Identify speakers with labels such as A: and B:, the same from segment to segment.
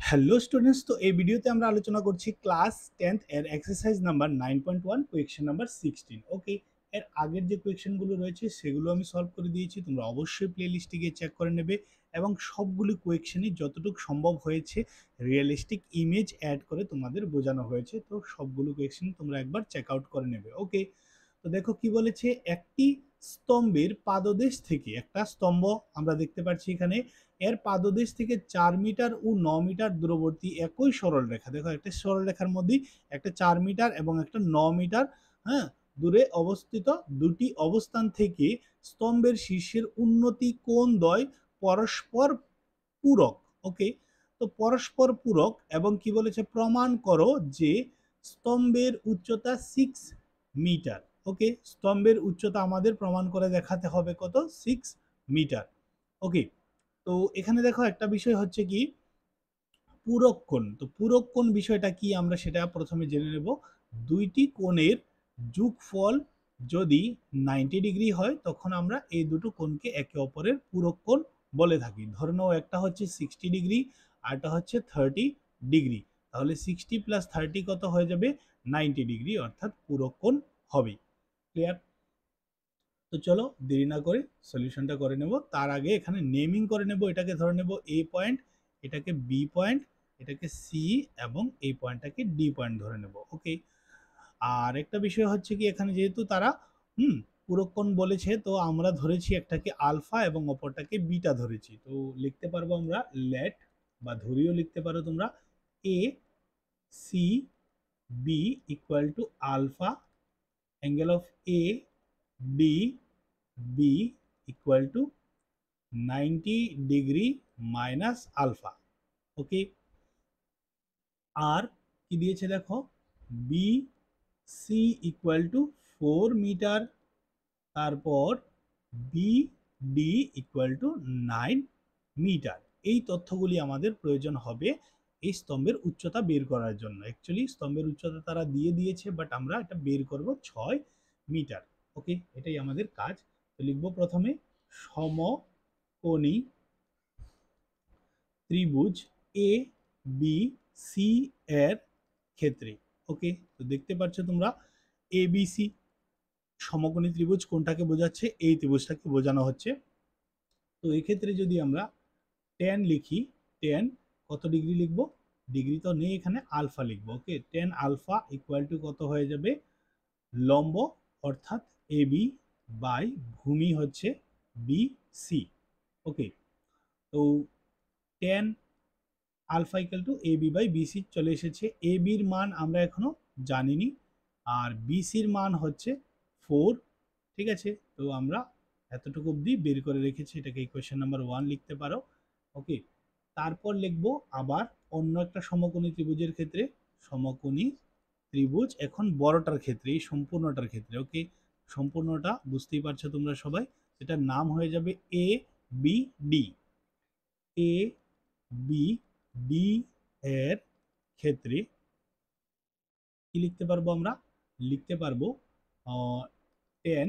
A: Hello students, তো এই ভিডিওতে আমরা আলোচনা করছি ক্লাস 10th এর এক্সারসাইজ নাম্বার 9.1 কোয়েকশন নাম্বার 16। ওকে, এর আগের যে কোয়েকশনগুলো রয়েছে সেগুলো আমি সলভ করে দিয়েছি, তোমরা অবশ্যই প্লেলিস্টে গিয়ে চেক করে নেবে এবং সবগুলো কোয়েকশনই যতটুকু সম্ভব হয়েছে রিয়েলিস্টিক ইমেজ অ্যাড করে তোমাদের বোঝানো হয়েছে। তো সবগুলো কোয়েকশন তোমরা একবার চেক আউট করে নেবে। ওকে, তো দেখো কি বলেছে, একটি স্তম্ভের পাদদেশ থেকে, একটা স্তম্ভ আমরা দেখতে পাচ্ছি এখানে, এর পাদদেশ থেকে 4 মিটার ও 9 মিটার দূরবর্তী একই সরল রেখা, দেখো একটা সরল রেখার মধ্যে একটা 4 মিটার এবং একটা 9 মিটার, হ্যাঁ, দূরে অবস্থিত দুটি অবস্থান থেকে স্তম্ভের শীর্ষের উন্নতি কোণ দ্বয় পরস্পর পূরক। ওকে, তো পরস্পর পূরক এবং কি বলেছে, প্রমাণ করো যে স্তম্ভের উচ্চতা 6 মিটার। ওকে, স্তম্ভের উচ্চতা আমাদের প্রমাণ করে দেখাতে হবে কত, 6 মিটার। ওকে, তো এখানে দেখো একটা বিষয় হচ্ছে কি, পূরক কোণ। তো পূরক কোণ বিষয়টা কি আমরা সেটা প্রথমে জেনে নেব। দুইটি কোণের যোগফল যদি 90 ডিগ্রি হয় তখন আমরা এই দুটো কোণকে একে অপরের পূরক কোণ বলে থাকি। ধরে নাও একটা হচ্ছে 60 ডিগ্রি আর একটা হচ্ছে 30 ডিগ্রি, তাহলে 60 + 30 কত হয়ে যাবে, 90 ডিগ্রি, অর্থাৎ পূরক কোণ হবে। ক্লিয়ার? তো চলো দেরি না করে সলিউশনটা করে নেব। তার আগে এখানে নেমিং করে নেব, এটাকে ধরে নেব এ পয়েন্ট, এটাকে বি পয়েন্ট, এটাকে সি এবং এই পয়েন্টটাকে ডি পয়েন্ট ধরে নেব। ওকে, আর একটা বিষয় হচ্ছে কি, এখানে যেহেতু তারা পুরোক্ষণ বলেছে, তো আমরা ধরেছি একটাকে আলফা এবং অপরটাকে বিটা ধরেছি। তো লিখতে পারবো আমরা লেট, বা ধরিও লিখতে পারো তোমরা, A C B equal to alpha, angle of A D B equal to 90 degree minus alpha. Okay, আর কি দিয়েছে দেখো, B C equal to 4 metre, তারপর B D equal to 9 metre. এই তথ্যগুলি আমাদের প্রয়োজন হবে এই স্তম্ভের উচ্চতা বের করার জন্য। অ্যাকচুয়ালি স্তম্ভের উচ্চতা তারা দিয়ে দিয়েছে, বাট আমরা এটা বের করব 6 মিটার। ওকে, এটাই আমাদের কাজ। তো লিখবো প্রথমে সমকোণী ত্রিভুজ এ বি সি এর ক্ষেত্রে। ওকে, তো দেখতে পাচ্ছ তোমরা এ বি সি সমকোণী ত্রিভুজ কোনটাকে বোঝাচ্ছে, এই ত্রিভুজটাকে বোঝানো হচ্ছে। তো এই ক্ষেত্রে যদি আমরা টেন লিখি, টেন কত ডিগ্রি লিখবো, ডিগ্রি তো নেই এখানে, আলফা লিখবো। ওকে, টেন আলফা ইকুয়াল টু কত হয়ে যাবে, লম্ব অর্থাৎ এ বি বাই ভূমি হচ্ছে বি সি। ওকে, তো tan alpha equal to A B by BC চলে এসেছে। এ বির মান আমরা এখনো জানিনি, আর বিসির মান হচ্ছে 4। ঠিক আছে, তো আমরা এতটুকু অবধি বের করে রেখেছি, এটাকে ইকুয়েশন নাম্বার 1 লিখতে পারো। ওকে, তারপর লিখবো আবার অন্য একটা সমকোণী ত্রিভুজের ক্ষেত্রে, সমকোণী ত্রিভুজ এখন বড়টার ক্ষেত্রে, এই সম্পূর্ণটার ক্ষেত্রে। ওকে, সম্পূর্ণটা বুঝতেই পারছো তোমরা সবাই, এটার নাম হয়ে যাবে A B D. A B D এর ক্ষেত্রে কি লিখতে পারবো আমরা, লিখতে পারবো 10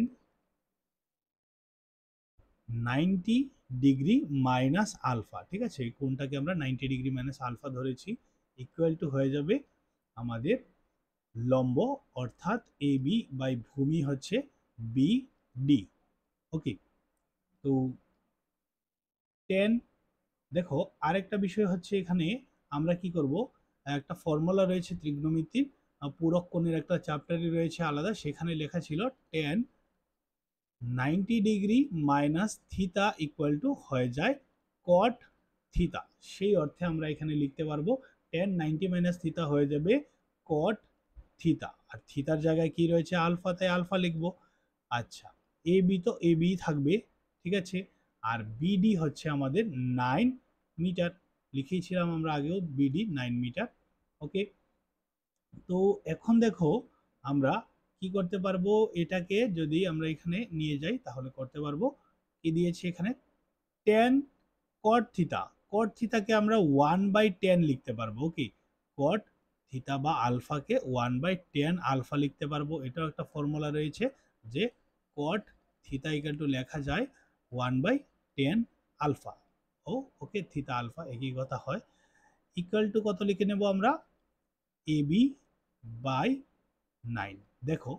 A: 90 ডিগ্রি মাইনাস আলফা। ঠিক আছে, এই কোণটাকে আমরা 90 ডিগ্রি মাইনাস আলফা ধরেছি, ইকুয়াল টু হয়ে যাবে আমাদের লম্ব অর্থাৎ এ বি বাই ভূমি হচ্ছে বি ডি। ওকে, তো 10, দেখো আরেকটা বিষয় হচ্ছে এখানে আমরা কি করব, একটা ফর্মুলা রয়েছে ত্রিগ্নোমিতির, পূরক কোণের একটা চ্যাপ্টারই রয়েছে আলাদা, সেখানে লেখা ছিল ten 90 degree minus theta equal to হয়ে যায় কট থিতা। সেই অর্থে আমরা এখানে লিখতে পারবো টেন 90 মাইনাস থিতা হয়ে যাবে কট থিতা, আর থিতার জায়গায় কি রয়েছে আলফা, তাই আলফা লিখবো। আচ্ছা, এ বি তো এ বি থাকবে, ঠিক আছে, আর বিডি হচ্ছে আমাদের 9 মিটার, লিখেছিলাম আমরা আগেও বিডি 9 মিটার। ওকে, তো এখন দেখো আমরা কি করতে পারবো, এটাকে যদি আমরা এখানে নিয়ে যাই তাহলে করতে পারবো, কি দিয়েছি এখানে, টেন কট থিতা, কট থিতাকে আমরা 1/10 লিখতে পারবো। ওকে, কট থিতা বা আলফাকে 1/10 আলফা লিখতে পারবো। এটাও একটা ফর্মুলা রয়েছে যে কট থিতা ইকুয়াল টু লেখা যায় 1/10 আলফা। ও ওকে, থিতা আলফা একই কথা হয়। ইকুয়াল টু কত লিখে নেব আমরা, এ বি বাই 9। দেখো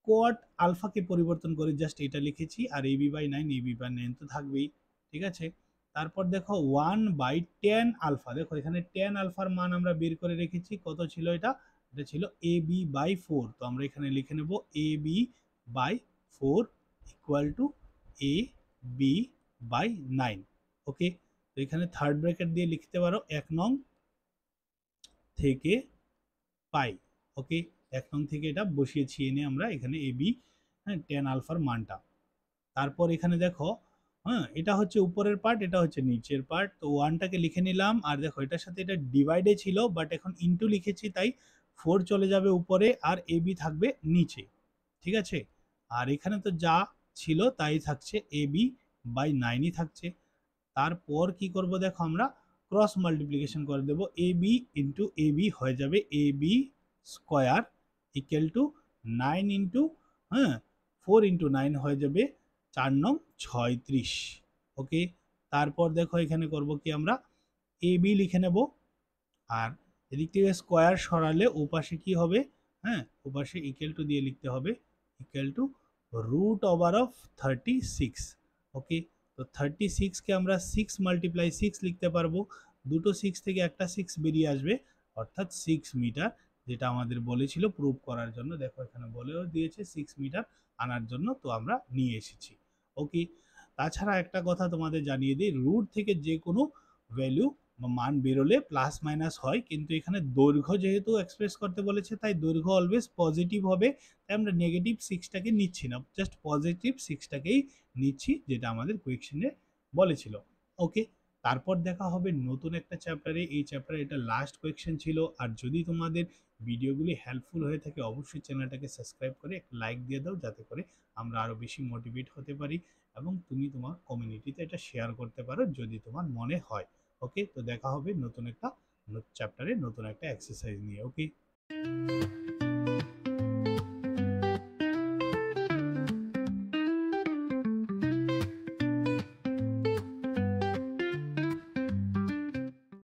A: কোয়াট আলফাকে পরিবর্তন করে জাস্ট এটা লিখেছি, আর এবি বাই 9, এবি বাই 9 তো থাকবেই, ঠিক আছে। তারপর দেখো 1/10 আলফা, দেখো এখানে 10 আলফার মান আমরা বের করে রেখেছি, কত ছিল এটা, এটা ছিল এবি বাই 4। তো আমরা এখানে লিখে নেব AB by 4 equal to A B by 9। Okay, তো এখানে থার্ড ব্র্যাকেট দিয়ে লিখতে পারো 1 নং থেকে পাই। ওকে, 1 নং থেকে এটা বসিয়েছি এনে আমরা এখানে এবি, হ্যাঁ 10 আলফার মানটা। তারপর এখানে দেখো, হ্যাঁ এটা হচ্ছে উপরের পার্ট, এটা হচ্ছে নিচের পার্ট। তো ওয়ানটাকে লিখে নিলাম, আর দেখো এটার সাথে এটা ডিভাইডে ছিল বাট এখন ইনটু লিখেছি, তাই 4 চলে যাবে উপরে আর এবি থাকবে নিচে, ঠিক আছে। আর এখানে তো যা ছিল তাই থাকছে, এবি বাই 9ই থাকছে। তারপর কি করব দেখো, আমরা ক্রস মাল্টিপ্লিকেশন করে দেব, এবি ইন্টু এবি হয়ে যাবে AB square equal to 9 into, হ্যাঁ 4 ইন্টু 9 হয়ে যাবে 4 নং 36। ওকে, তারপর দেখো এখানে করব কি, আমরা এবি লিখে নেব, আর এদিক থেকে স্কোয়ার সরালে ওপাশে কি হবে, হ্যাঁ ওপাশে ইকুয়াল টু দিয়ে লিখতে হবে, equal to root over of 36। Okay, তো 36কে আমরা 6 মাল্টিপ্লাই 6 লিখতে পারবো, দুটো 6 থেকে একটা 6 বেরিয়ে আসবে, অর্থাৎ 6 মিটার, যেটা আমাদের বলেছিল প্রুভ করার জন্য। দেখো এখানে বলেও দিয়েছে 6 মিটার আনার জন্য, তো আমরা নিয়ে এসেছি। ওকে, তাছাড়া একটা কথা তোমাদের জানিয়ে দিই, রুট থেকে যে কোনো ভ্যালু মান বেরোলে প্লাস মাইনাস হয়, কিন্তু এখানে দৈর্ঘ্য যেহেতু এক্সপ্রেস করতে বলেছে তাই দৈর্ঘ্য অলওয়েজ পজিটিভ হবে, তাই আমরা নেগেটিভ 6টাকে নিচ্ছি না, জাস্ট পজিটিভ 6টাকেই নিচ্ছি, যেটা আমাদের কোয়েকশনে বলেছিল। ওকে, তারপর দেখা হবে নতুন একটা চ্যাপ্টারে, এই চ্যাপ্টারে এটা লাস্ট কোয়েকশন ছিল। আর যদি তোমাদের ভিডিওগুলি হেল্পফুল হয়ে থাকে অবশ্যই চ্যানেলটাকে সাবস্ক্রাইব করে একটা লাইক দিয়ে দাও, যাতে করে আমরা আরও বেশি মোটিভেট হতে পারি, এবং তুমি তোমার কমিউনিটিতে এটা শেয়ার করতে পারো যদি তোমার মনে হয়। ওকে, তো দেখা হবে নতুন একটা চ্যাপ্টারে নতুন একটা এক্সারসাইজ নিয়ে। ওকে।